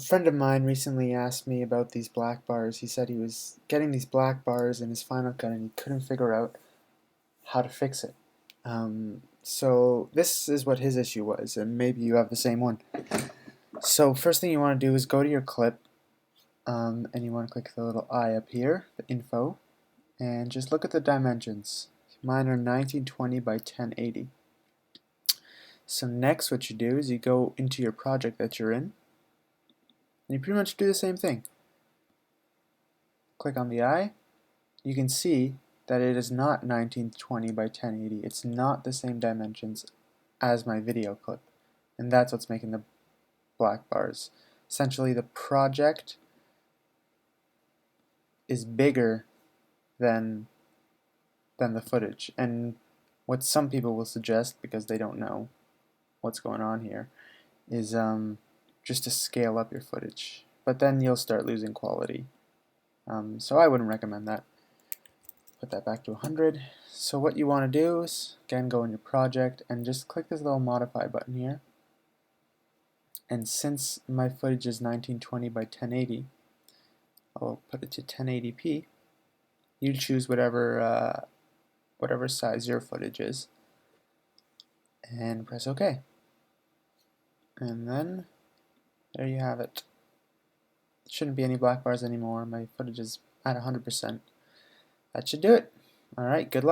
friend of mine recently asked me about these black bars. He said he was getting these black bars in his Final Cut and he couldn't figure out how to fix it. So this is what his issue was, and maybe you have the same one. So first thing you want to do is go to your clip, and you want to click the little eye up here, the info, and just look at the dimensions. Mine are 1920 by 1080. So next what you do is you go into your project that you're in, and you pretty much do the same thing. Click on the eye. You can see that it is not 1920 by 1080. It's not the same dimensions as my video clip, and that's what's making the black bars. Essentially, the project is bigger than the footage, and what some people will suggest, because they don't know what's going on here, is just to scale up your footage, but then you'll start losing quality. So I wouldn't recommend that. Put that back to 100. So what you want to do is, again, go in your project and just click this little modify button here. And since my footage is 1920 by 1080, I'll put it to 1080p. You choose whatever size your footage is, and press OK. And then there you have it. Shouldn't be any black bars anymore. My footage is at 100%. That should do it. Alright, good luck.